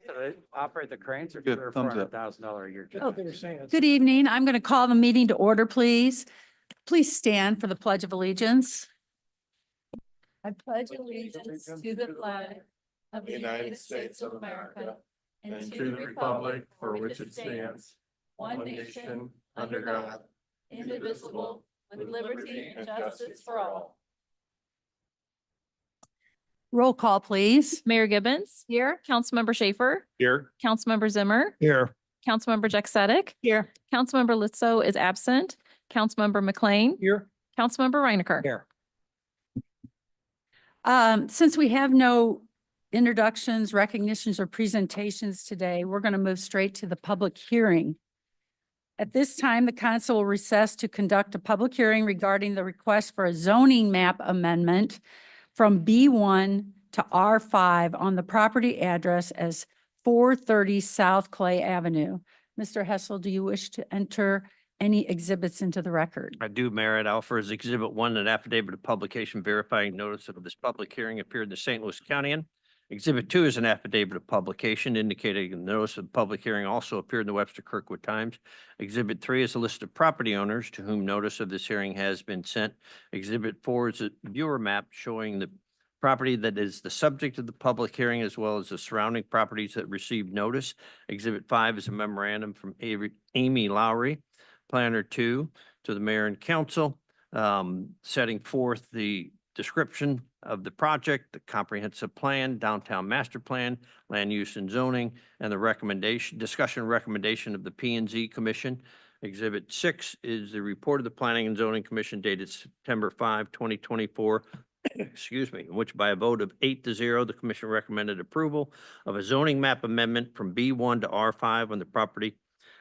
Do they operate the cranes or Good, they're thumbs up. $400,000 a year? Oh, they were saying it's- Good evening. I'm going to call the meeting to order, please. Please stand for the Pledge of Allegiance. I pledge allegiance to the flag of the United States of America and to the republic for which it stands, one nation, under God, indivisible, with liberty and justice for all. Roll call, please. Mayor Gibbons. Here. Councilmember Schaefer. Here. Councilmember Zimmer. Here. Councilmember Jack Here. Councilmember Lizzo is absent. Councilmember McLean. Here. Councilmember Reinecker. Here. Since we have no introductions, recognitions, or presentations today, we're going to move straight to the public hearing. At this time, the council will recess to conduct a public hearing regarding the request for a zoning map amendment from B1 to R5 on the property address as 430 South Clay Avenue. Mr. Hessel, do you wish to enter any exhibits into the record? I do, Mayor. I'd offer as Exhibit 1 an affidavit of publication verifying notice of this public hearing appeared in the St. Louis County. Exhibit 2 is an affidavit of publication indicating the notice of public hearing also appeared in the Webster Kirkwood Times. Exhibit 3 is a list of property owners to whom notice of this hearing has been sent. Exhibit 4 is a viewer map showing the property that is the subject of the public hearing as well as the surrounding properties that received notice. Exhibit 5 is a memorandum from Amy Lowry, Planner 2, to the mayor and council, setting forth the description of the project, the comprehensive plan, downtown master plan, land use and zoning, and the recommendation of the P and Z Commission. Exhibit 6 is the report of the Planning and Zoning Commission dated September 5, 2024, excuse me, in which by a vote of 8-0, the commission recommended approval of a zoning map amendment from B1 to R5 on the property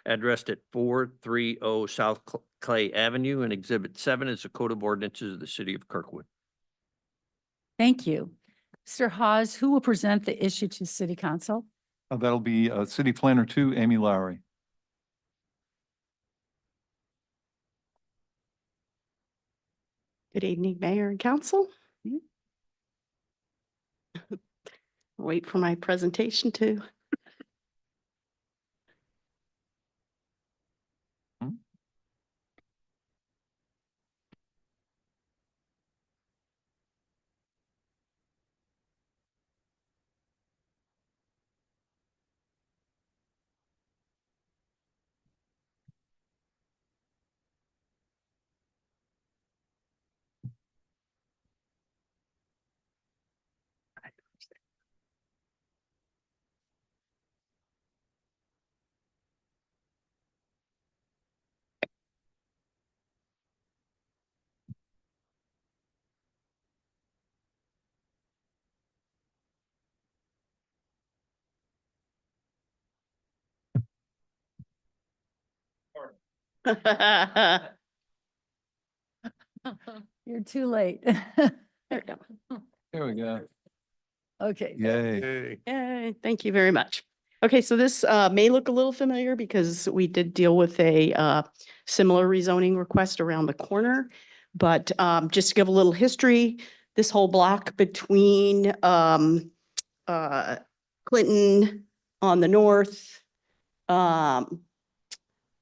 addressed at 430 South Clay Avenue. And Exhibit 7 is the Code of Ordinances of the City of Kirkwood. Thank you. Mr. Hawes, who will present the issue to City Council? That'll be City Planner 2, Amy Lowry. Good evening, Mayor and Council. Wait for my presentation to. You're too late. There we go. There we go. Okay. Yay. Yay, thank you very much. Okay, so this may look a little familiar because we did deal with a similar rezoning request around the corner. But just to give a little history, this whole block between Clinton on the north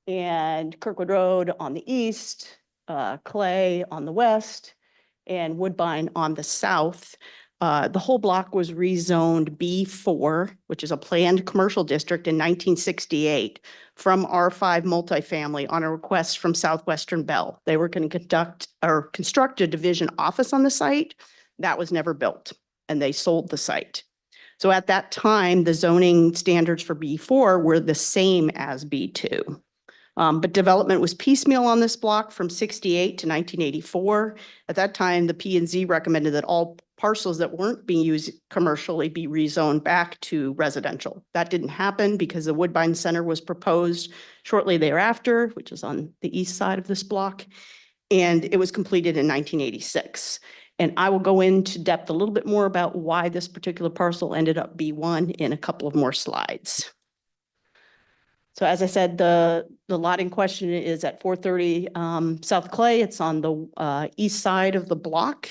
and Kirkwood Road on the east, Clay on the west, and Woodbine on the south. The whole block was rezoned B4, which is a planned commercial district in 1968 from R5 multifamily on a request from Southwestern Bell. They were going to construct a division office on the site. That was never built, and they sold the site. So at that time, the zoning standards for B4 were the same as B2. But development was piecemeal on this block from 68 to 1984. At that time, the P and Z recommended that all parcels that weren't being used commercially be rezoned back to residential. That didn't happen because the Woodbine Center was proposed shortly thereafter, which is on the east side of this block, and it was completed in 1986. And I will go into depth a little bit more about why this particular parcel ended up B1 in a couple of more slides. So as I said, the lot in question is at 430 South Clay. It's on the east side of the block.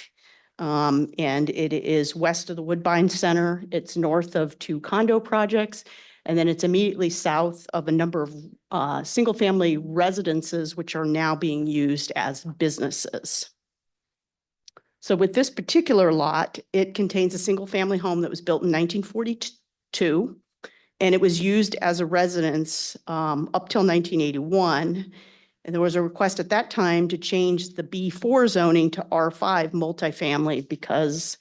and it is west of the Woodbine Center. It's north of two condo projects, and then it's immediately south of a number of single-family residences, which are now being used as businesses. So with this particular lot, it contains a single-family home that was built in 1942, and it was used as a residence up till 1981. And there was a request at that time to change the B4 zoning to R5 multifamily because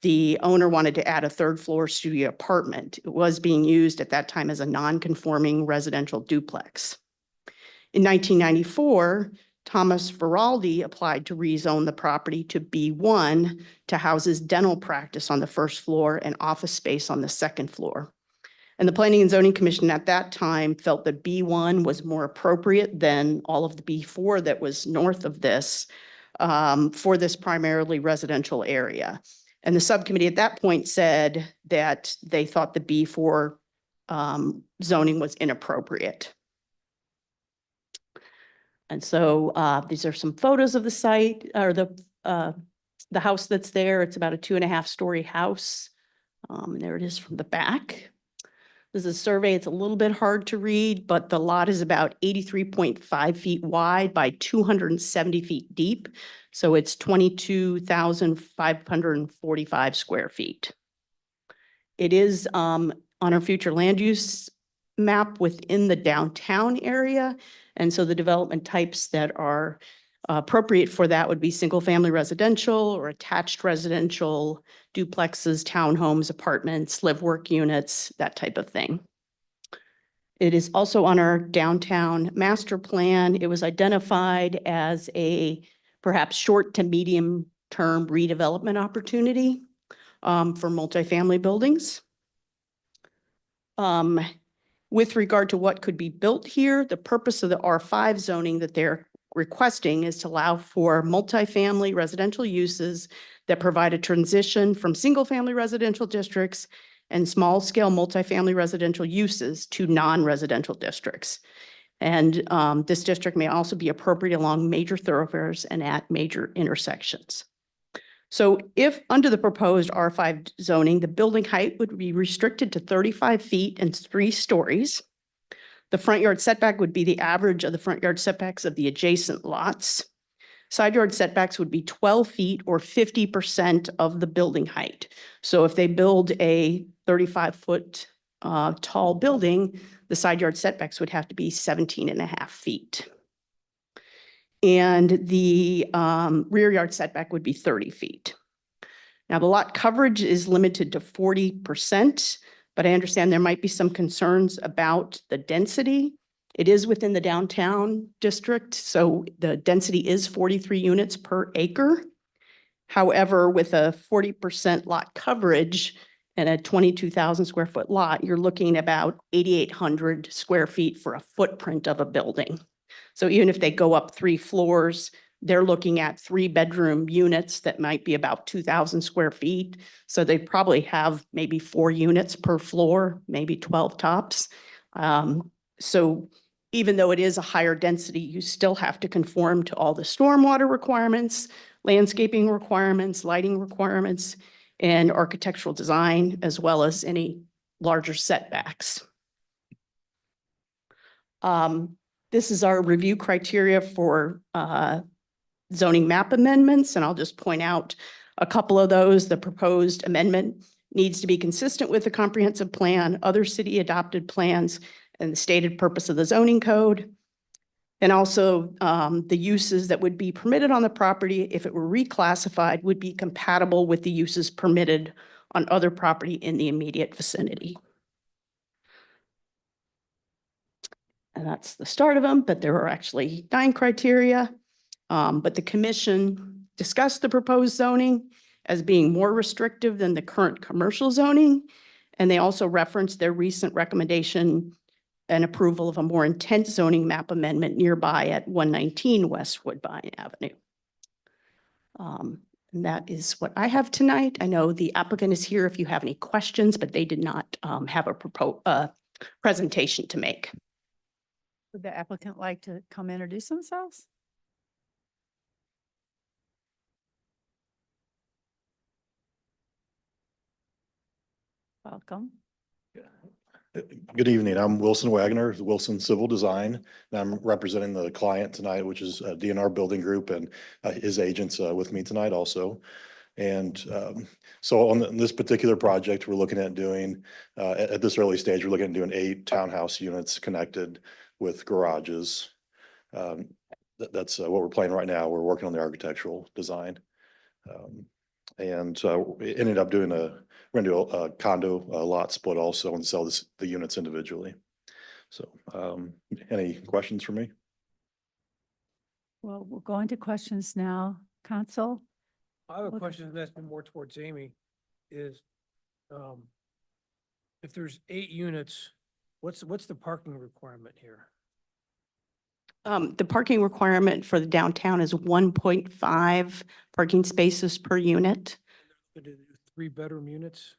the owner wanted to add a third floor studio apartment. It was being used at that time as a non-conforming residential duplex. In 1994, Thomas Veraldi applied to rezone the property to B1 to house his dental practice on the first floor and office space on the second floor. And the Planning and Zoning Commission at that time felt that B1 was more appropriate than all of the B4 that was north of this for this primarily residential area. And the subcommittee at that point said that they thought the B4 zoning was inappropriate. And so these are some photos of the site or the house that's there. It's about a 2.5-story house. And there it is from the back. This is a survey. It's a little bit hard to read, but the lot is about 83.5 feet wide by 270 feet deep. So it's 22,545 square feet. It is on our future land use map within the downtown area. And so the development types that are appropriate for that would be single-family residential or attached residential, duplexes, townhomes, apartments, live-work units, that type of thing. It is also on our downtown master plan. It was identified as a perhaps short to medium-term redevelopment opportunity for multifamily buildings. With regard to what could be built here, the purpose of the R5 zoning that they're requesting is to allow for multifamily residential uses that provide a transition from single-family residential districts and small-scale multifamily residential uses to non-residential districts. And this district may also be appropriate along major thoroughfares and at major intersections. So if under the proposed R5 zoning, the building height would be restricted to 35 feet and 3 stories. The front yard setback would be the average of the front yard setbacks of the adjacent lots. Side yard setbacks would be 12 feet or 50% of the building height. So if they build a 35-foot tall building, the side yard setbacks would have to be 17.5 feet. And the rear yard setback would be 30 feet. Now, the lot coverage is limited to 40%, but I understand there might be some concerns about the density. It is within the downtown district, so the density is 43 units per acre. However, with a 40% lot coverage and a 22,000 square foot lot, you're looking at about 8,800 square feet for a footprint of a building. So even if they go up 3 floors, they're looking at 3-bedroom units that might be about 2,000 square feet. So they probably have maybe 4 units per floor, maybe 12 tops. So even though it is a higher density, you still have to conform to all the stormwater requirements, landscaping requirements, lighting requirements, and architectural design, as well as any larger setbacks. This is our review criteria for zoning map amendments, and I'll just point out a couple of those. The proposed amendment needs to be consistent with the comprehensive plan, other city adopted plans, and the stated purpose of the zoning code. And also the uses that would be permitted on the property, if it were reclassified, would be compatible with the uses permitted on other property in the immediate vicinity. And that's the start of them, but there are actually 9 criteria. But the commission discussed the proposed zoning as being more restrictive than the current commercial zoning. And they also referenced their recent recommendation and approval of a more intense zoning map amendment nearby at 119 West Woodbine Avenue. And that is what I have tonight. I know the applicant is here if you have any questions, but they did not have a presentation to make. Would the applicant like to come introduce themselves? Welcome. Good evening. I'm Wilson Wagner, with Wilson Civil Design, and I'm representing the client tonight, which is DNR Building Group, and his agents with me tonight also. And so on this particular project, we're looking at doing, at this early stage, we're looking at doing 8 townhouse units connected with garages. That's what we're planning right now. We're working on the architectural design. And we ended up doing we're gonna do a condo lot split also and sell the units individually. So, any questions for me? Well, we'll go into questions now. Council? I have a Okay. question that's been more towards Amy, is, if there's 8 units, what's the parking requirement here? The parking requirement for the downtown is 1.5 parking spaces per unit. Could it do 3-bedroom units?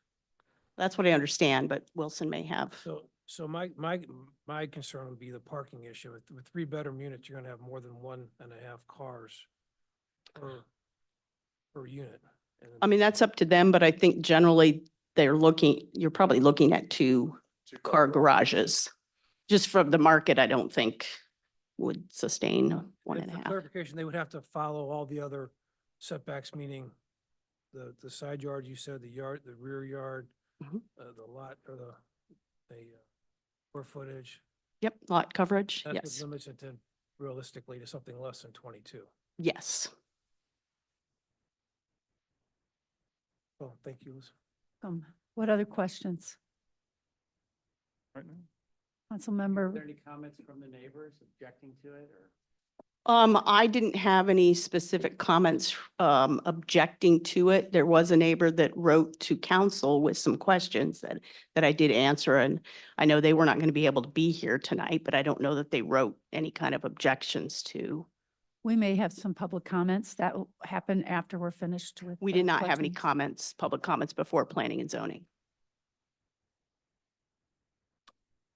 That's what I understand, but Wilson may have. So my concern would be the parking issue. With 3-bedroom units, you're gonna have more than 1.5 cars per unit. And I mean, that's up to them, but I think generally you're probably looking at 2-car garages. Just from the market, I don't think would sustain one and a for half. clarification, they would have to follow all the other setbacks, meaning the side yard, you said, the rear yard, Mhm. The lot, or the square footage. Yep, lot coverage, That's what yes, limits it to realistically to something less than 22. yes. Oh, thank you, Liz. What other questions? Right now. Councilmember, Any comments from the neighbors objecting to it or? I didn't have any specific comments objecting to it. There was a neighbor that wrote to council with some questions that I did answer, and I know they were not going to be able to be here tonight, but I don't know that they wrote any kind of objections to. we may have some public comments that will happen after we're finished with. We the did not have any questions. public comments before planning and zoning.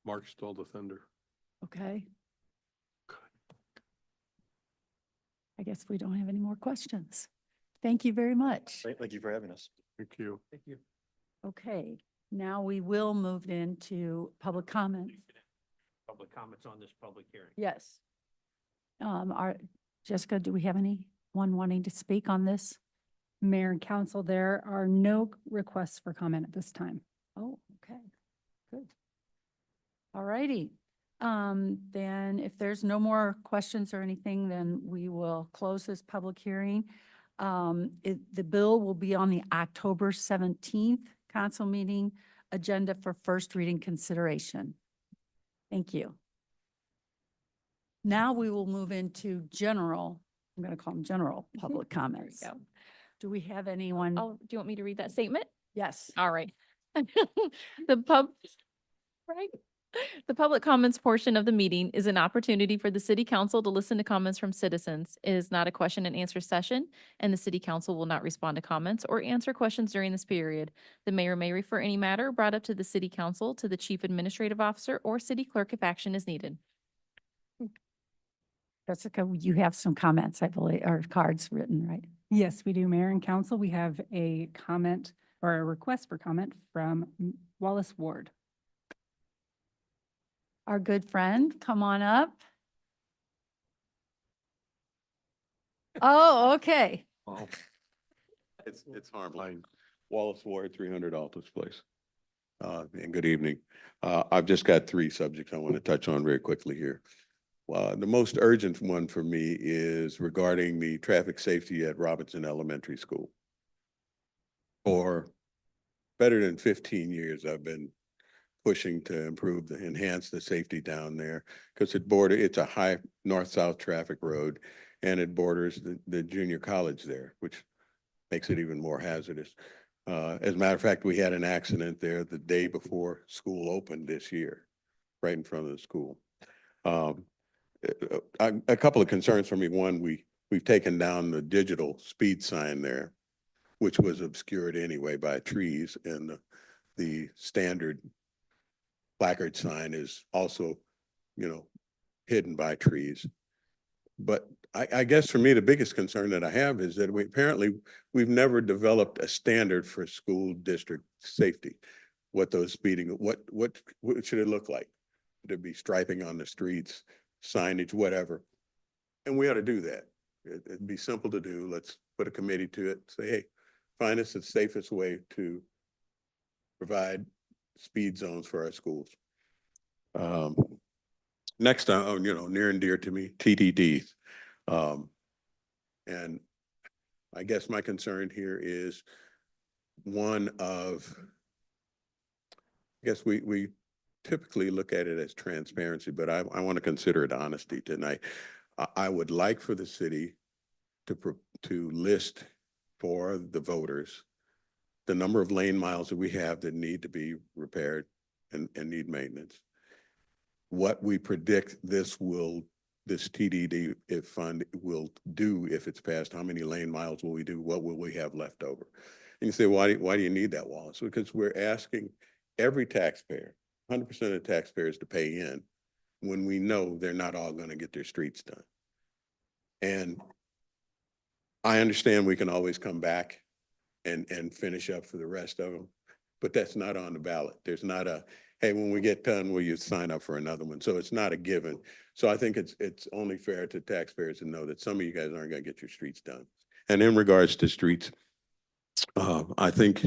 Mark stole the thunder. Okay. I guess we don't have any more questions. Thank you very much. Thank you for having us. Thank you. Thank you. Okay, now we will move into public comments. Public comments on this public hearing. Yes. Jessica, do we have anyone wanting to speak on this? Mayor and council, there are no requests for comment at this time. Oh, okay, good. All righty. Then if there's no more questions or anything, then we will close this public hearing. The bill will be on the October 17th council meeting agenda for first reading consideration. Thank you. Now we will move into general, I'm going to call them general public comments. go. Do we have anyone? Oh, do you want me to read that statement? Yes. All right. Right. The public comments portion of the meeting is an opportunity for the city council to listen to comments from citizens. It is not a question and answer session, and the city council will not respond to comments or answer questions during this period. The mayor may refer any matter brought up to the city council to the chief administrative officer or city clerk if action is needed. Jessica, you have some comments, I believe, or cards written, right? Yes, we do, Mayor and council. We have a comment or a request for comment from Wallace Ward. Our good friend, come on up. Oh, okay. It's harmless. Wallace Ward, 300 Altus Place. And good evening. I've just got 3 subjects I want to touch on very quickly here. The most urgent one for me is regarding the traffic safety at Robinson Elementary School. For better than 15 years, I've been pushing to enhance the safety down there because it's a high north-south traffic road and it borders the junior college there, which makes it even more hazardous. As a matter of fact, we had an accident there the day before school opened this year, right in front of the school. A couple of concerns for me. One, we've taken down the digital speed sign there, which was obscured anyway by trees, and the standard placard sign is also, hidden by trees. But I guess for me, the biggest concern that I have is that we've never developed a standard for school district safety. what those speeding, what should it look like? There'd be striping on the streets, signage, whatever. And we ought to do that. It'd be simple to do. Let's put a committee to it, say, hey, find us the safest way to provide speed zones for our schools. Next, near and dear to me, TDDs. And I guess my concern here is one of, I guess we typically look at it as transparency, but I want to consider it honesty tonight. I would like for the city to list for the voters the number of lane miles that we have that need to be repaired and need maintenance. What we predict this TDD fund will do if it's passed. How many lane miles will we do? What will we have left over? And you say, why do you need that, Wallace? Because we're asking every taxpayer, 100% of the taxpayers, to pay in when we know they're not all going to get their streets done. And I understand we can always come back and finish up for the rest of them, but that's not on the ballot. There's not a, hey, when we get done, will you sign up for another one? So it's not a given. So I think it's only fair to taxpayers to know that some of you guys aren't going to get your streets done. And in regards to streets, I think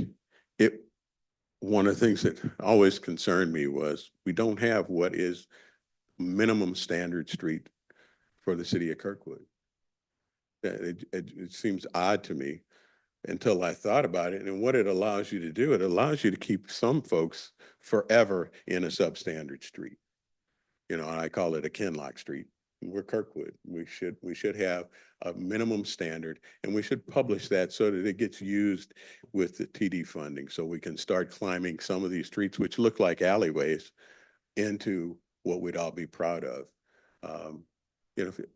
one of the things that always concerned me was we don't have what is minimum standard street for the city of Kirkwood. It seems odd to me until I thought about it. And what it allows you to do, it allows you to keep some folks forever in a substandard street. I call it a Kinlock Street. We're Kirkwood. We should have a minimum standard, and we should publish that so that it gets used with the TD funding, so we can start climbing some of these streets, which look like alleyways, into what we'd all be proud of.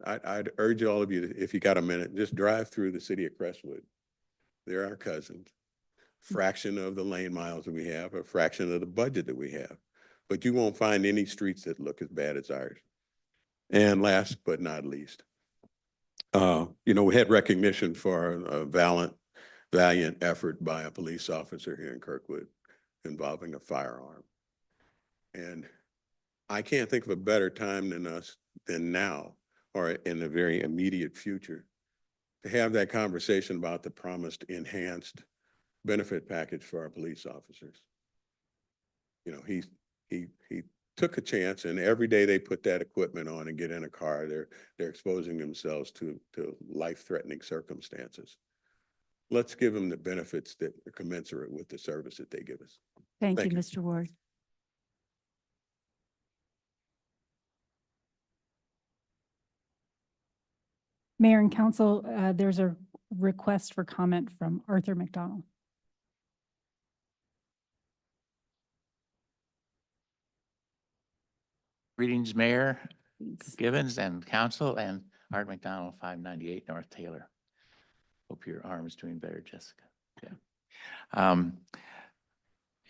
I'd urge all of you, if you got a minute, just drive through the city of Crestwood. They're our cousins. Fraction of the lane miles that we have, a fraction of the budget that we have. But you won't find any streets that look as bad as ours. And last but not least, we had recognition for a valiant effort by a police officer here in Kirkwood involving a firearm. And I can't think of a better time than now, or in the very immediate future, to have that conversation about the promised enhanced benefit package for our police officers. He took a chance, and every day they put that equipment on and get in a car, they're exposing themselves to life-threatening circumstances. Let's give them the benefits that are commensurate with the service that they give us. Thank Thank you, you. Mr. Ward. Mayor and council, there's a request for comment from Arthur McDonald. Greetings, Mayor Givens and Council, and Art McDonald, 598 North Taylor. Hope your arm is doing better, Jessica. Yeah.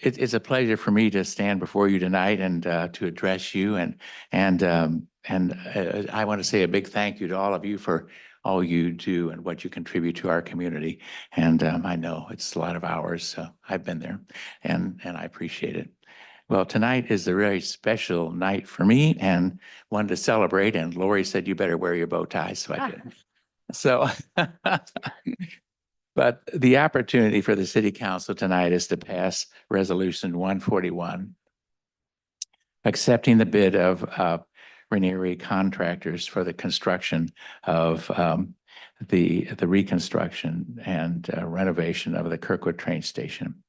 It's a pleasure for me to stand before you tonight and to address you, and I want to say a big thank you to all of you for all you do and what you contribute to our community. And I know it's a lot of hours, so I've been there, and I appreciate it. Well, tonight is a very special night for me and one to celebrate. And Lori said, you better wear your bow tie. So I did. So, but the opportunity for the city council tonight is to pass resolution 141, accepting the bid of Ranieri Contractors for the construction of the reconstruction and renovation of the Kirkwood train station.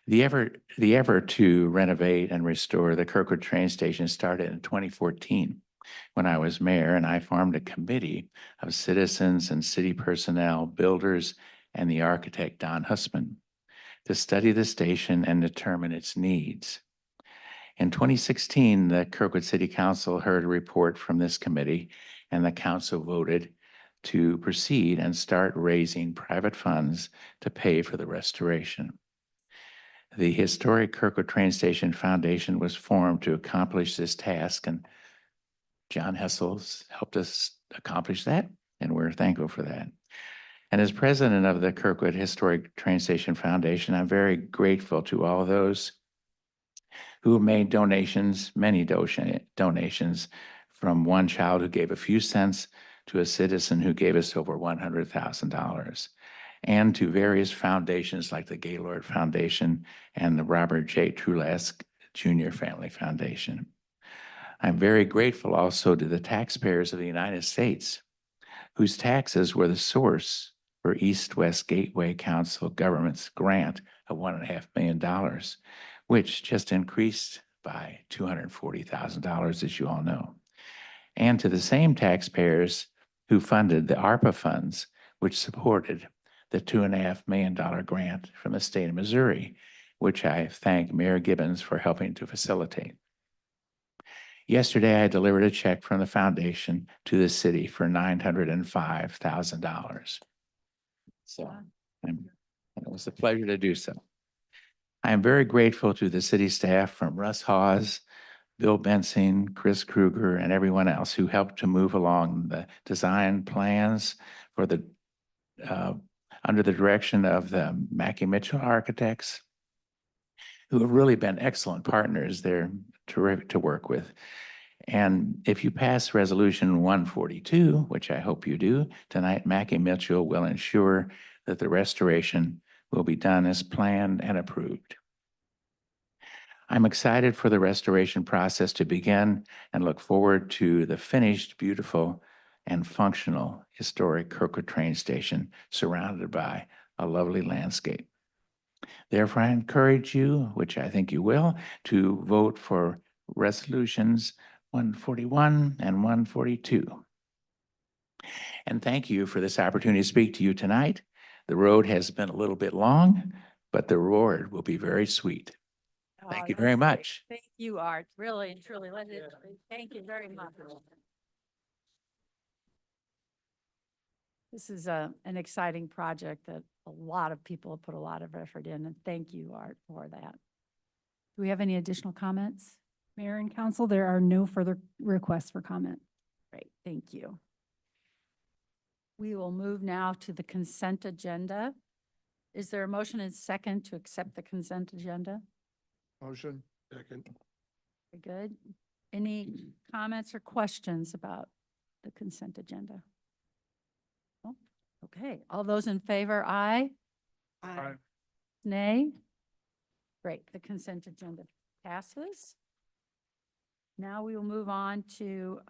The effort to renovate and restore the Kirkwood train station started in 2014 when I was mayor, and I formed a committee of citizens and city personnel, builders, and the architect, Don Hussman, to study the station and determine its needs. In 2016, the Kirkwood City Council heard a report from this committee, and the council voted to proceed and start raising private funds to pay for the restoration. The historic Kirkwood Train Station Foundation was formed to accomplish this task, and John Hessel's helped us accomplish that, and we're thankful for that. And as president of the Kirkwood Historic Train Station Foundation, I'm very grateful to all those who have made donations, many donations, from one child who gave a few cents to a citizen who gave us over $100,000, and to various foundations like the Gaylord Foundation and the Robert J. Trulesk Jr. Family Foundation. I'm very grateful also to the taxpayers of the United States, whose taxes were the source for East-West Gateway Council government's grant of $1.5 million, which just increased by $240,000, as you all know. And to the same taxpayers who funded the ARPA funds, which supported the $2.5 million grant from the state of Missouri, which I thank Mayor Gibbons for helping to facilitate. Yesterday, I delivered a check from the foundation to the city for $905,000. So it was a pleasure to do so. I am very grateful to the city staff from Russ Hawes, Bill Bensing, Chris Kruger, and everyone else who helped to move along the design plans for the under the direction of the Mackey Mitchell architects, who have really been excellent partners. They're terrific to work with. And if you pass Resolution 142, which I hope you do, tonight Mackey Mitchell will ensure that the restoration will be done as planned and approved. I'm excited for the restoration process to begin and look forward to the finished, beautiful, and functional historic Kirkwood train station surrounded by a lovely landscape. Therefore, I encourage you, which I think you will, to vote for resolutions 141 and 142. And thank you for this opportunity to speak to you tonight. The road has been a little bit long, but the reward will be very sweet. Thank you very much. Thank you, Art. Really and truly. Thank you very much. This is an exciting project that a lot of people have put a lot of effort in, and thank you, Art, for that. Do we have any additional comments? Mayor and council, there are no further requests for comment. Great, thank you. We will move now to the consent agenda. Is there a motion and second to accept the consent agenda? Motion. Second. Very good. Any comments or questions about the consent agenda? No? Okay, all those in favor, aye? Aye. Nay? Great, the consent agenda passes. Now we will move on to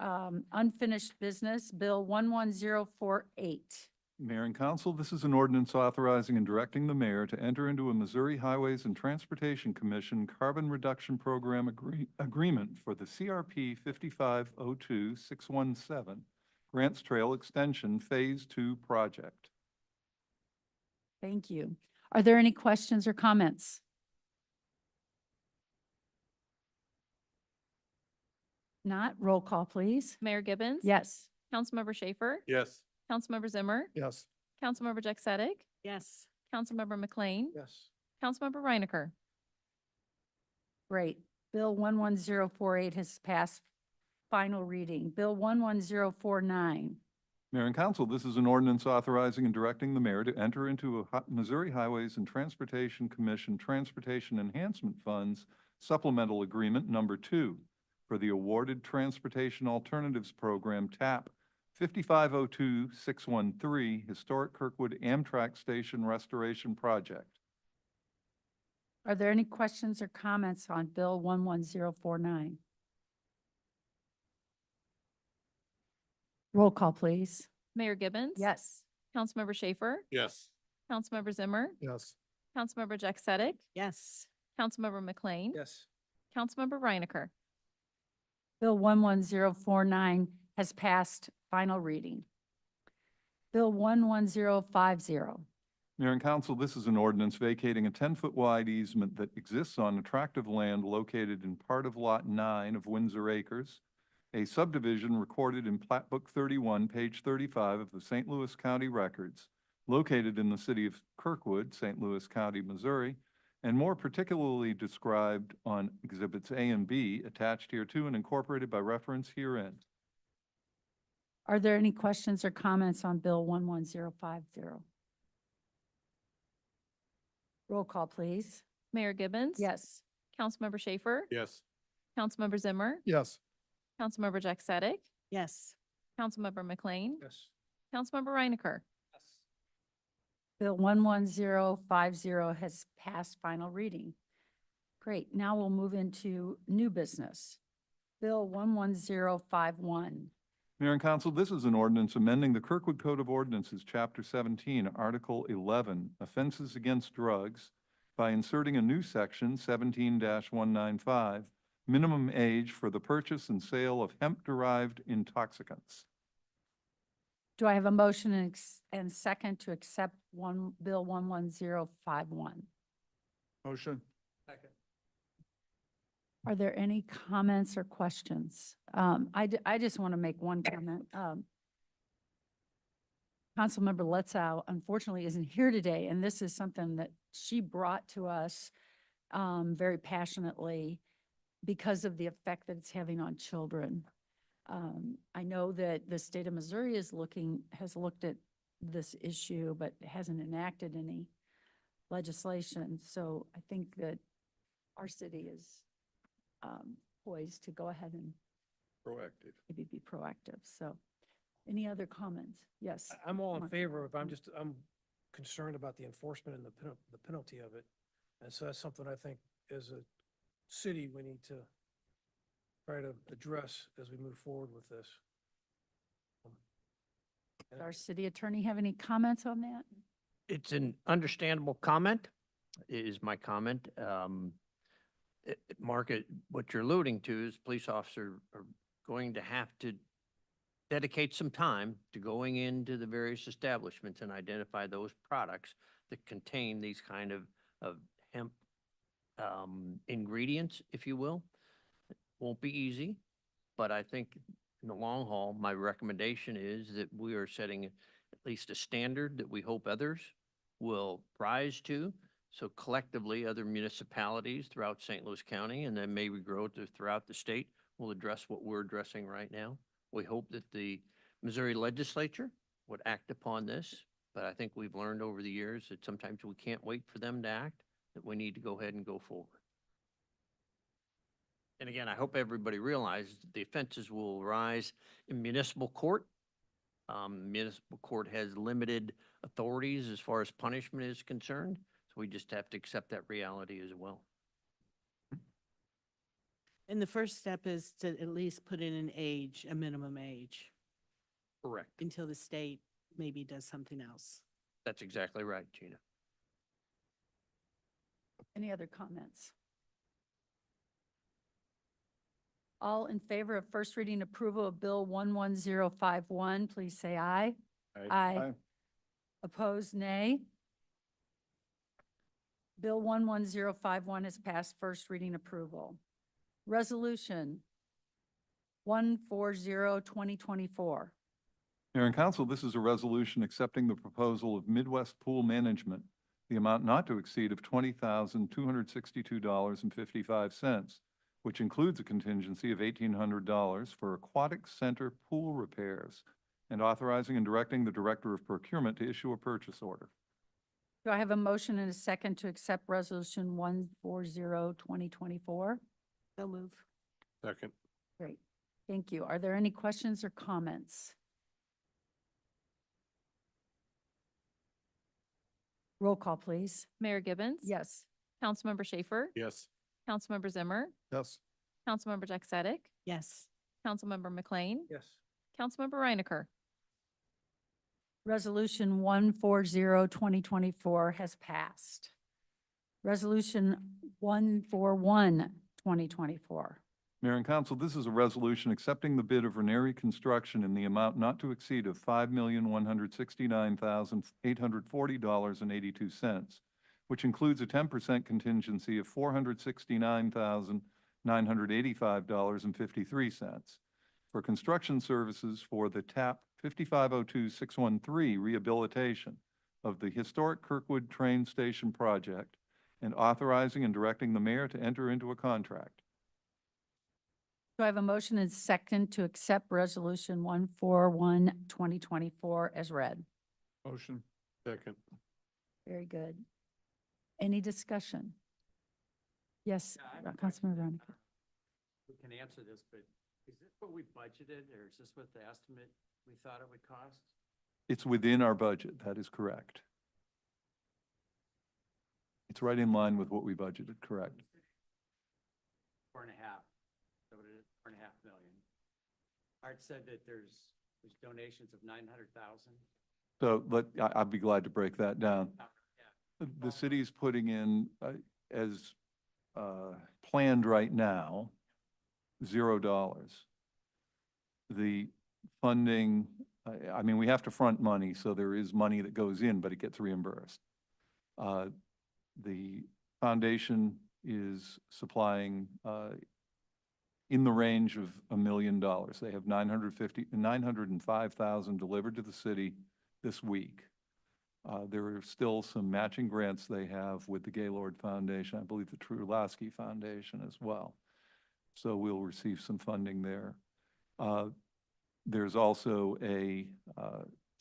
unfinished business, Bill 11048. Mayor and council, this is an ordinance authorizing and directing the mayor to enter into a Missouri Highways and Transportation Commission Carbon Reduction Program agreement for the CRP 5502617 Grants Trail Extension Phase 2 project. Thank you. Are there any questions or comments? Not, roll call, please. Mayor Gibbons? Yes. Councilmember Schaefer? Yes. Councilmember Zimmer? Yes. Councilmember Jack Sadek? Yes. Councilmember McLean? Yes. Councilmember Reinecker? Great. Bill 11048 has passed final reading. Bill 11049. Mayor and council, this is an ordinance authorizing and directing the mayor to enter into a Missouri Highways and Transportation Commission Transportation Enhancement Funds Supplemental Agreement Number 2 for the Awarded Transportation Alternatives Program TAP 5502613 Historic Kirkwood Amtrak Station Restoration Project. Are there any questions or comments on Bill 11049? Roll call, please. Mayor Gibbons? Yes. Councilmember Schaefer? Yes. Councilmember Zimmer? Yes. Councilmember Jack Sadek? Yes. Councilmember McLean? Yes. Councilmember Reinecker? Bill 11049 has passed final reading. Bill 11050. Mayor and council, this is an ordinance vacating a 10-foot wide easement that exists on attractive land located in part of Lot 9 of Windsor Acres, a subdivision recorded in Plat Book 31, page 35 of the St. Louis County Records, located in the city of Kirkwood, St. Louis County, Missouri, and more particularly described on Exhibits A and B attached hereto and incorporated by reference herein. Are there any questions or comments on Bill 11050? Roll call, please. Mayor Gibbons? Yes. Councilmember Schaefer, Yes. Councilmember Zimmer, Yes. Councilmember Jack Sadek, Yes. Councilmember McLean, Yes. Councilmember Reinecker. Bill 11050 has passed final reading. Great. Now we'll move into new business. Bill 11051. Mayor and Council, this is an ordinance amending the Kirkwood Code of Ordinances, Chapter 17, Article 11, Offenses Against Drugs, by inserting a new section, 17-195, minimum age for the purchase and sale of hemp-derived intoxicants. Do I have a motion and second to accept Bill 11051? Motion. Are there any comments or questions? I just want to make one comment. Councilmember Letzow unfortunately isn't here today, and this is something that she brought to us very passionately because of the effect that it's having on children. I know that the state of Missouri has looked at this issue, but hasn't enacted any legislation. So I think that our city is poised to go ahead and Proactive. maybe be proactive. So any other comments? Yes. I'm all in Mark. favor of, I'm concerned about the enforcement and the penalty of it. And so that's something I think as a city, we need to try to address as we move forward with this. Does our city attorney have any comments on that? It's an understandable comment, is my comment. Mark, what you're alluding to is police officers are going to have to dedicate some time to going into the various establishments and identify those products that contain these kind of hemp ingredients, if you will. It won't be easy, but I think in the long haul, my recommendation is that we are setting at least a standard that we hope others will rise to. So collectively, other municipalities throughout St. Louis County, and then maybe grow to throughout the state, will address what we're addressing right now. We hope that the Missouri legislature would act upon this, but I think we've learned over the years that sometimes we can't wait for them to act, that we need to go ahead and go forward. And again, I hope everybody realizes that the offenses will rise in municipal court. Municipal court has limited authorities as far as punishment is concerned. So we just have to accept that reality as well. And the first step is to at least put in an age, a minimum age, Correct. until the state maybe does something else. That's exactly right, Gina. Any other comments? All in favor of first reading approval of Bill 11051, please say aye. Aye. Opposed, nay. Bill 11051 has passed first reading approval. Resolution 140-2024. Mayor and Council, this is a resolution accepting the proposal of Midwest Pool Management, the amount not to exceed of $20,262.55, which includes a contingency of $1,800 for aquatic center pool repairs, and authorizing and directing the Director of Procurement to issue a purchase order. Do I have a motion and a second to accept Resolution 140-2024? So move. Second. Great. Thank you. Are there any questions or comments? Roll call, please. Mayor Gibbons? Yes. Councilmember Schaefer? Yes. Councilmember Zimmer? Yes. Councilmember Jack Sadek? Yes. Councilmember McLean? Yes. Councilmember Reinecker. Resolution 140-2024 has passed. Resolution 141-2024. Mayor and Council, this is a resolution accepting the bid of Ranieri Construction in the amount not to exceed of $5,169,840.82, which includes a 10% contingency of $469,985.53 for construction services for the TAP 5502613 rehabilitation of the historic Kirkwood train station project, and authorizing and directing the mayor to enter into a contract. Do I have a motion and second to accept Resolution 141-2024 as read? Motion. Second. Very good. Any discussion? Yes, Yeah, Councilmember Veronica. Who can answer this, but is this what we budgeted, or is this what the estimate we thought it would cost? It's within our budget. That is correct. It's right in line with what we budgeted, correct? 4.5. So what it is, 4.5 million. Art said that there's donations of 900,000. So I'd be glad to break that down. The city's putting in, as planned right now, $0. The funding, I mean, we have to front money, so there is money that goes in, but it gets reimbursed. The foundation is supplying in the range of $1 million. They have 905,000 delivered to the city this week. There are still some matching grants they have with the Gaylord Foundation, I believe the Trulowski Foundation as well. So we'll receive some funding there. There's also a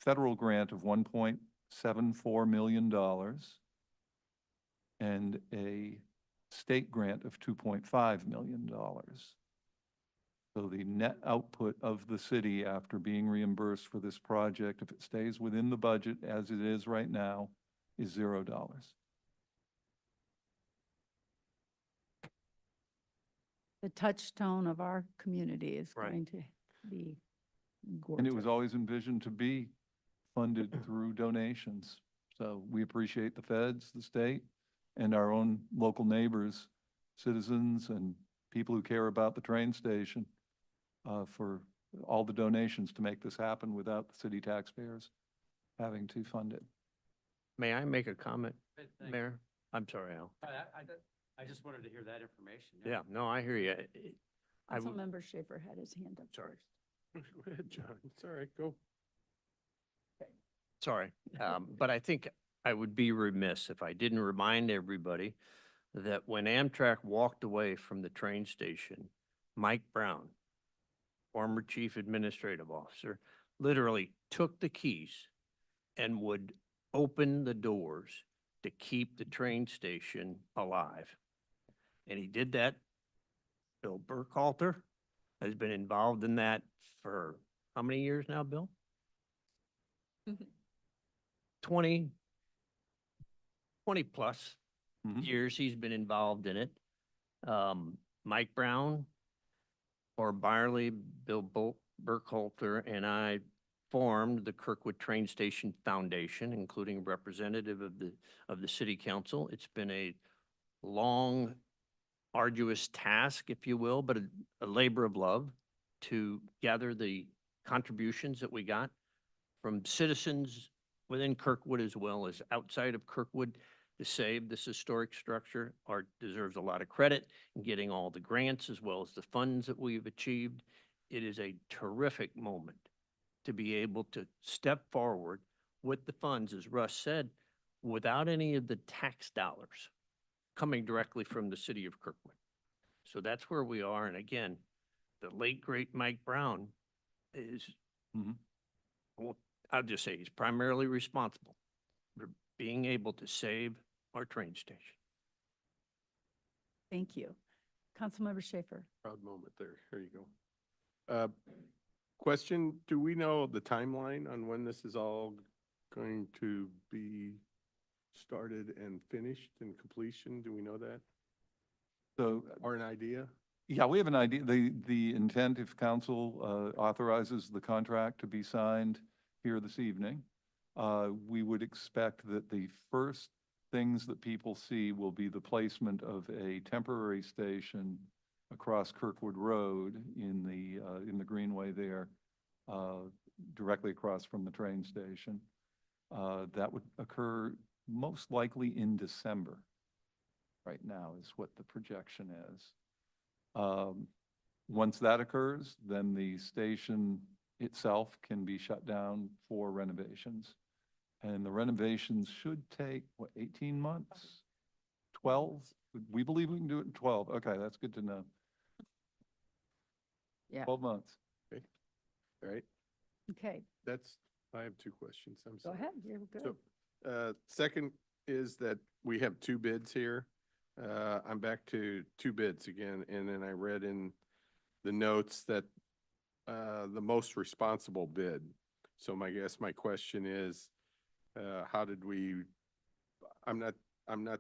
federal grant of $1.74 million and a state grant of $2.5 million. So the net output of the city after being reimbursed for this project, if it stays within the budget as it is right now, is $0. The touchstone of our community is Right. going to be gorgeous. And it was always envisioned to be funded through donations. So we appreciate the feds, the state, and our own local neighbors, citizens, and people who care about the train station for all the donations to make this happen without the city taxpayers having to fund it. May I make a comment, Hey, thanks. Mayor? I'm sorry, Al. I just wanted to hear that information. Yeah, no, I hear you. I w- Councilmember Schaefer had his hand up Sorry. first. Go ahead, John. It's all right, go. Sorry, but I think I would be remiss if I didn't remind everybody that when Amtrak walked away from the train station, Mike Brown, former chief administrative officer, literally took the keys and would open the doors to keep the train station alive. And he did that. Bill Burkhalter has been involved in that for how many years now, Bill? 20 plus Mhm. years he's been involved in it. Mike Brown, or Byerly, Bill Burkhalter, and I formed the Kirkwood Train Station Foundation, including a representative of the city council. It's been a long, arduous task, if you will, but a labor of love to gather the contributions that we got from citizens within Kirkwood as well as outside of Kirkwood to save this historic structure. Art deserves a lot of credit in getting all the grants as well as the funds that we've achieved. It is a terrific moment to be able to step forward with the funds, as Russ said, without any of the tax dollars coming directly from the city of Kirkwood. So that's where we are. And again, the late, great Mike Brown is, Mhm. well, I'll just say he's primarily responsible for being able to save our train station. Thank you. Councilmember Schaefer. Proud moment there. Here you go. Question, do we know the timeline on when this is all going to be started and finished and completion? Do we know that? So Or an idea? yeah, we have an idea. The intent, if council authorizes the contract to be signed here this evening, we would expect that the first things that people see will be the placement of a temporary station across Kirkwood Road in the greenway there, directly across from the train station. That would occur most likely in December. Right now is what the projection is. Once that occurs, then the station itself can be shut down for renovations. And the renovations should take, what, 18 months? 12? We believe we can do it in 12. Okay, that's good to know. Yeah. 12 months. All right, Okay, I have two questions. I'm go sorry. ahead. You're good. So, second is that we have two bids here. I'm back to two bids again, and then I read in the notes that the most responsible bid. So my question is, how did we, I'm not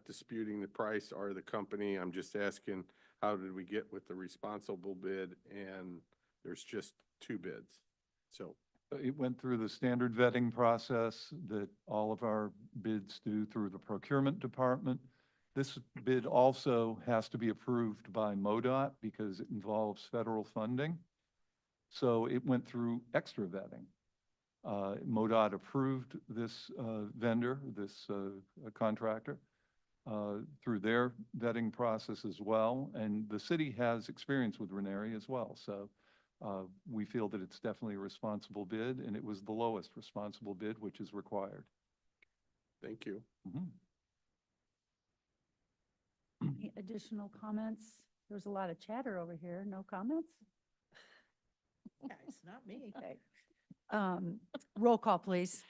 disputing the price or the company. I'm just asking, how did we get with the responsible bid? And there's just two bids. So, It went through the standard vetting process that all of our bids do through the procurement department. This bid also has to be approved by MoDOT because it involves federal funding. So it went through extra vetting. MoDOT approved this vendor, this contractor, through their vetting process as well. And the city has experience with Ranieri as well. So we feel that it's definitely a responsible bid, and it was the lowest responsible bid, which is required. thank you. Mhm. Any additional comments? There's a lot of chatter over here. No comments? Guys, not me. Okay. Roll call, please.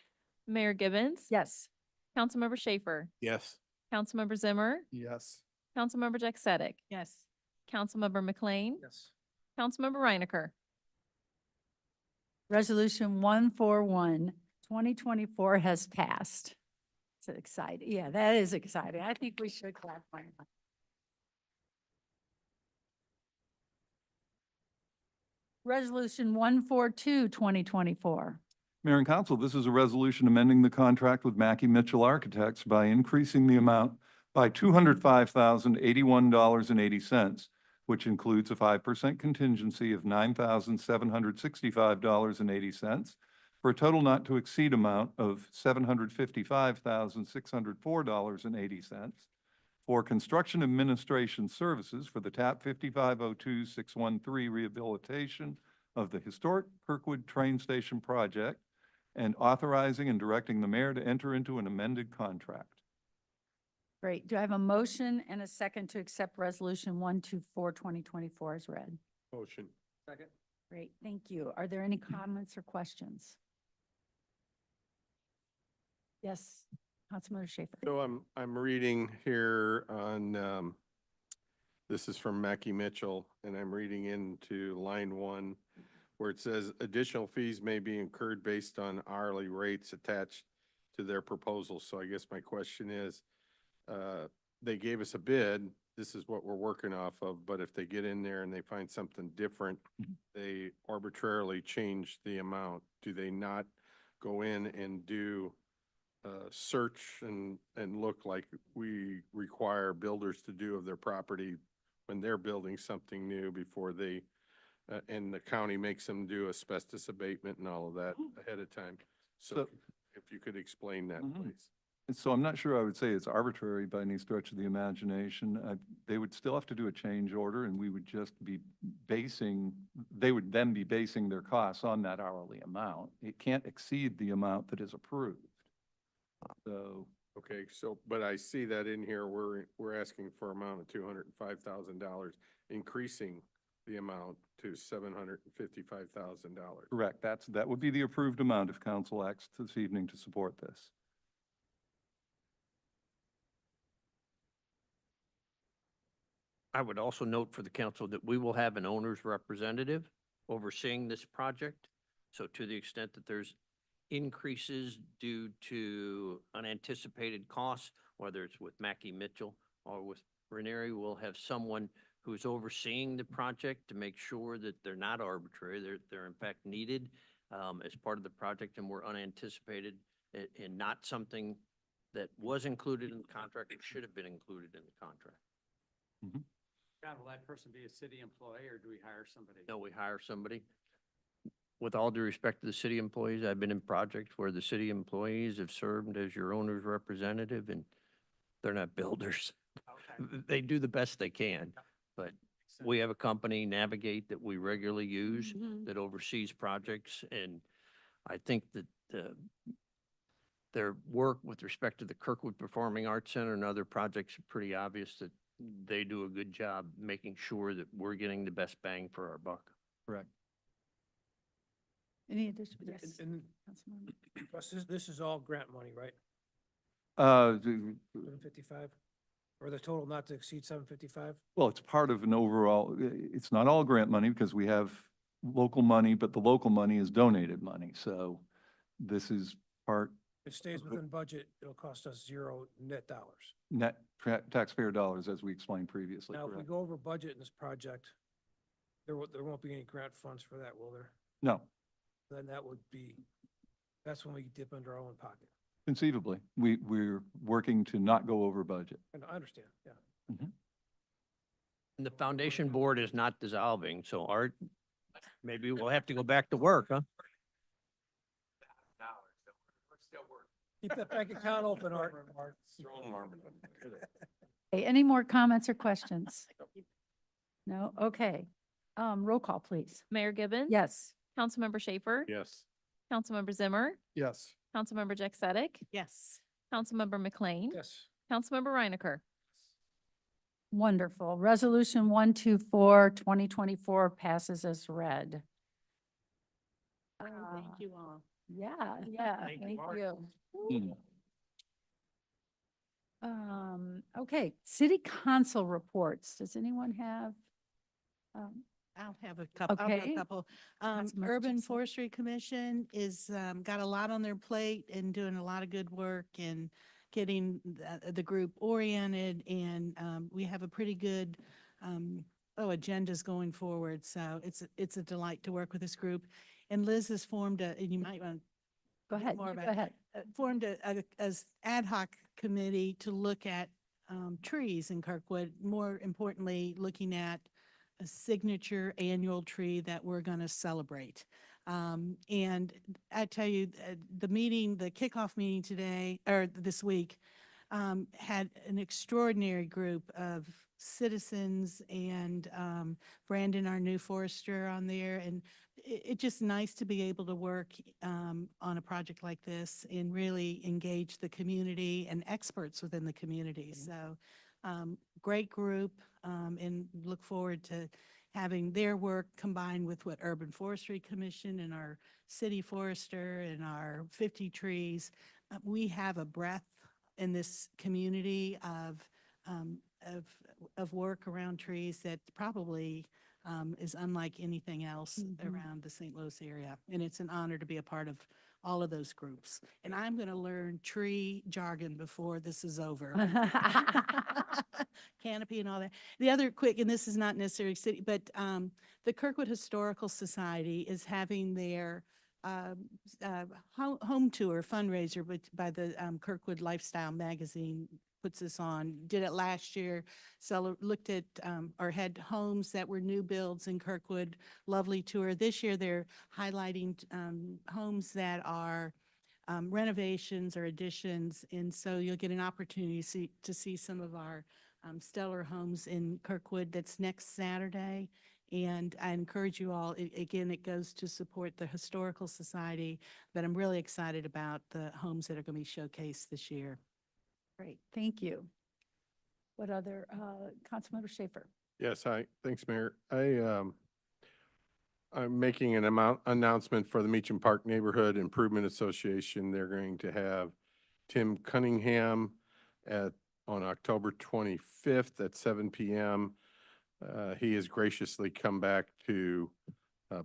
Mayor Gibbons? Yes. Councilmember Schaefer? Yes. Councilmember Zimmer? Yes. Councilmember Jack Sadek? Yes. Councilmember McLean? Yes. Councilmember Reinecker? Resolution 141, 2024 has passed. It's exciting. Yeah, that is exciting. I think we should clap. Resolution 142, 2024. Mayor and Council, this is a resolution amending the contract with Mackey Mitchell Architects by increasing the amount by $205,081.80, which includes a 5% contingency of $9,765.80 for a total not to exceed amount of $755,604.80 for construction administration services for the TAP 5502613 rehabilitation of the historic Kirkwood Train Station project, and authorizing and directing the mayor to enter into an amended contract. Great. Do I have a motion and a second to accept Resolution 124, 2024 as read? Motion. Second. Great, thank you. Are there any comments or questions? Yes, Councilmember Schaefer. So I'm reading here on, this is from Mackey Mitchell, and I'm reading into line 1, where it says additional fees may be incurred based on hourly rates attached to their proposal. So I guess my question is, they gave us a bid, this is what we're working off of, but if they get in there and they find something different, they arbitrarily change the amount. Do they not go in and do search and look like we require builders to do of their property when they're building something new before they, and the county makes them do asbestos abatement and all of that ahead of time? So if you could explain that, please. So I'm not sure I would say it's arbitrary by any stretch of the imagination. They would still have to do a change order, and we would just be they would then be basing their costs on that hourly amount. It can't exceed the amount that is approved. So, Okay, so, but I see that in here, we're asking for amount of $205,000, increasing the amount to $755,000. correct, that would be the approved amount if council acts this evening to support this. I would also note for the council that we will have an owner's representative overseeing this project. So to the extent that there's increases due to unanticipated costs, whether it's with Mackey Mitchell or with Ranieri, we'll have someone who's overseeing the project to make sure that they're not arbitrary. They're in fact needed as part of the project, and were unanticipated and not something that was included in the contract or should have been included in the contract. God, will that person be a city employee or do we hire somebody? No, we hire somebody. With all due respect to the city employees, I've been in projects where the city employees have served as your owner's representative, and they're not builders. Okay. They do the best they can, but we have a company, Navigate, that we regularly use that oversees projects, and I think that their work with respect to the Kirkwood Performing Arts Center and other projects are pretty obvious that they do a good job making sure that we're getting the best bang for our buck. Correct. Any additional? Yes. And Councilmember. Russ, this is all grant money, right? Uh, 755? Or the total not to exceed 755? Well, it's part of an overall, it's not all grant money because we have local money, but the local money is donated money. So this is part If it stays within budget, it'll cost us zero net dollars. net taxpayer dollars, as we explained previously. Now, if we Correct? go over budget in this project, there won't be any grant funds for that, will there? No, Then that's when we dip into our own pocket. conceivably, we're working to not go over budget. And I understand, yeah. And the foundation board is not dissolving, so Art, maybe we'll have to go back to work, huh? Keep that bank account open, Art. Okay, any more comments or questions? No? Okay. Roll call, please. Mayor Gibbons? Yes. Councilmember Schaefer? Yes. Councilmember Zimmer? Yes. Councilmember Jack Sadek? Yes. Councilmember McLean? Yes. Councilmember Reinecker? Wonderful. Resolution 124-2024 passes as read. Thank you all. Yeah, yeah, thank you. Hmm. Okay, city council reports. Does anyone have? I'll have a couple, I'll do Okay. a couple. Councilmember Urban Jackson. Forestry Commission is, got a lot on their plate and doing a lot of good work and getting the group oriented, and, we have a pretty good, agendas going forward. So it's a delight to work with this group. And Liz has formed and you might want to Go ahead, more go about ahead. formed as ad hoc committee to look at trees in Kirkwood. More importantly, looking at a signature annual tree that we're going to celebrate. And I tell you, the meeting, the kickoff meeting today or this week, had an extraordinary group of citizens and Brandon, our new forester, on there, and it's just nice to be able to work on a project like this and really engage the community and experts within the community. So great group, and look forward to having their work combined with what Urban Forestry Commission and our city forester and our 50 trees. We have a breadth in this community of work around trees that probably is unlike anything else around the St. Louis area. And it's an honor to be a part of all of those groups. And I'm going to learn tree jargon before this is over. Canopy and all that. The other quick, and this is not necessarily city, but the Kirkwood Historical Society is having their home tour fundraiser by the Kirkwood Lifestyle Magazine puts this on, did it last year. So looked at or had homes that were new builds in Kirkwood, lovely tour. This year they're highlighting homes that are renovations or additions. And so you'll get an opportunity to see some of our stellar homes in Kirkwood. That's next Saturday. And I encourage you all, again, it goes to support the Historical Society, but I'm really excited about the homes that are going to be showcased this year. Great, thank you. What other, Councilmember Schaefer? Yes, hi. Thanks, Mayor. I'm making an announcement for the Meacham Park Neighborhood Improvement Association. They're going to have Tim Cunningham on October 25th at 7 p.m. He has graciously come back to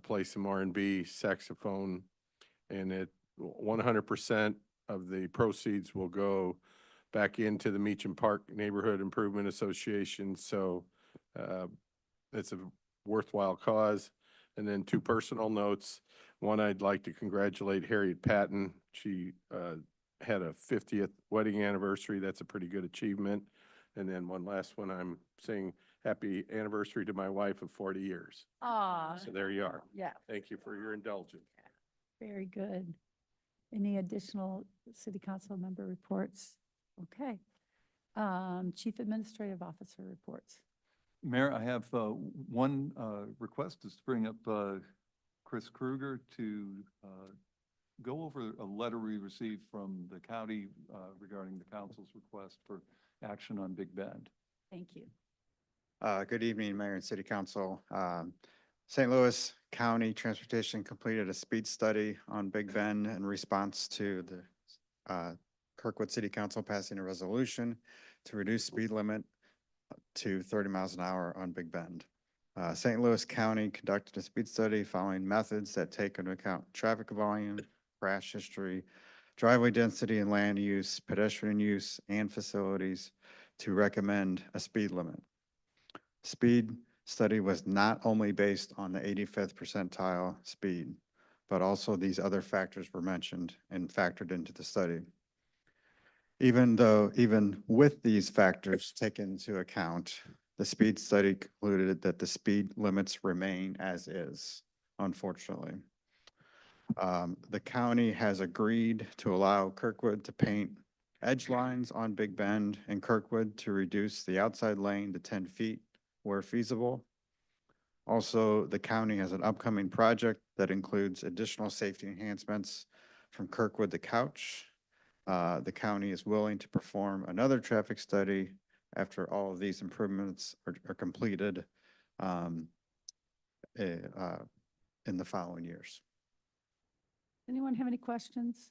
play some R&B saxophone, and 100% of the proceeds will go back into the Meacham Park Neighborhood Improvement Association. So it's a worthwhile cause. And then two personal notes. One, I'd like to congratulate Harriet Patton. She had a 50th wedding anniversary. That's a pretty good achievement. And then one last one, I'm saying happy anniversary to my wife of 40 years. So there you are. Yeah, Thank you for your indulgence. very good. Any additional city council member reports? Okay. Chief Administrative Officer reports. Mayor, I have one request is to bring up Chris Kruger to go over a letter we received from the county regarding the council's request for action on Big Bend. Thank you. Good evening, Mayor and City Council. St. Louis County Transportation completed a speed study on Big Bend in response to the Kirkwood City Council passing a resolution to reduce speed limit to 30 miles an hour on Big Bend. St. Louis County conducted a speed study following methods that take into account traffic volume, crash history, driveway density and land use, pedestrian use, and facilities to recommend a speed limit. Speed study was not only based on the 85th percentile speed, but also these other factors were mentioned and factored into the study. Even with these factors taken into account, the speed study concluded that the speed limits remain as is, unfortunately. The county has agreed to allow Kirkwood to paint edge lines on Big Bend and Kirkwood to reduce the outside lane to 10 feet where feasible. Also, the county has an upcoming project that includes additional safety enhancements from Kirkwood to Couch. The county is willing to perform another traffic study after all of these improvements are completed in the following years. Anyone have any questions?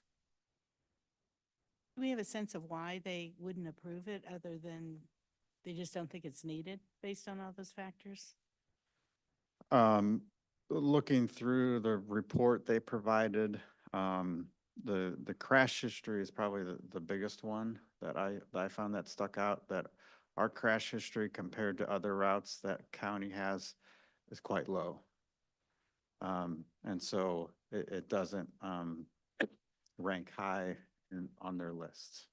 Do we have a sense of why they wouldn't approve it other than they just don't think it's needed based on all those factors? Looking through the report they provided, the crash history is probably the biggest one that I found that stuck out, that our crash history compared to other routes that county has is quite low. And so it doesn't rank high on their list.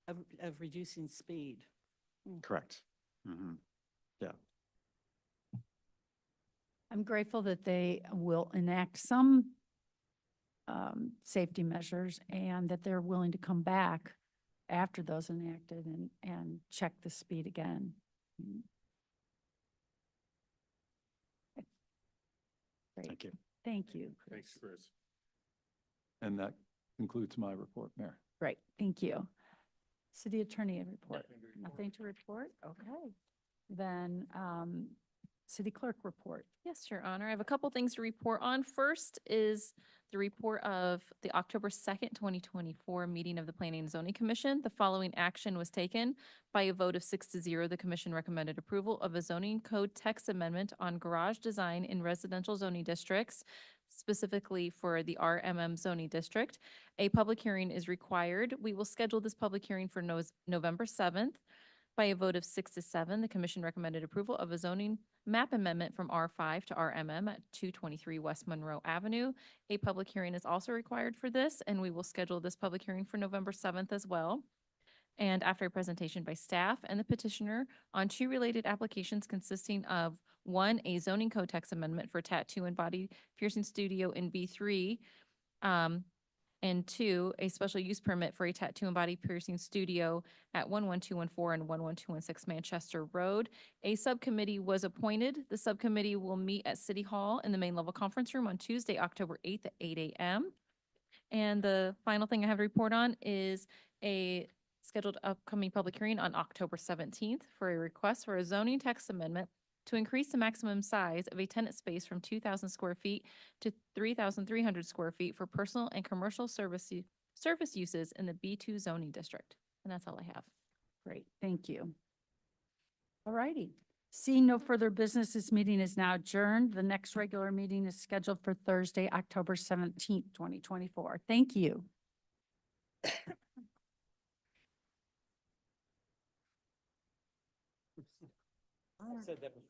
Of reducing speed. Correct. Yeah. I'm grateful that they will enact some safety measures and that they're willing to come back after those enacted and check the speed again. Great. Thank you. Thank you. Thanks, Chris. And that concludes my report, Mayor. Great, thank you. City Attorney report. Nothing to report? Okay. Then City Clerk report. Yes, Your Honor. I have a couple things to report on. First is the report of the October 2nd, 2024 meeting of the Planning and Zoning Commission. The following action was taken. By a vote of 6-0, the commission recommended approval of a zoning code text amendment on garage design in residential zoning districts, specifically for the RMM zoning district. A public hearing is required. We will schedule this public hearing for November 7th. By a vote of 6-7, the commission recommended approval of a zoning map amendment from R5 to RMM at 223 West Monroe Avenue. A public hearing is also required for this, and we will schedule this public hearing for November 7th as well. And after a presentation by staff and the petitioner on two related applications consisting of 1, a zoning code text amendment for tattoo and body piercing studio in B3, and 2, a special use permit for a tattoo and body piercing studio at 11214 and 11216 Manchester Road. A subcommittee was appointed. The subcommittee will meet at City Hall in the main level conference room on Tuesday, October 8th at 8 a.m. And the final thing I have to report on is a scheduled upcoming public hearing on October 17th for a request for a zoning text amendment to increase the maximum size of a tenant space from 2,000 square feet to 3,300 square feet for personal and commercial service uses in the B2 zoning district. And that's all I have. Great, thank you. All righty. Seeing no further business, this meeting is now adjourned. The next regular meeting is scheduled for Thursday, October 17th, 2024. Thank you. I said that before.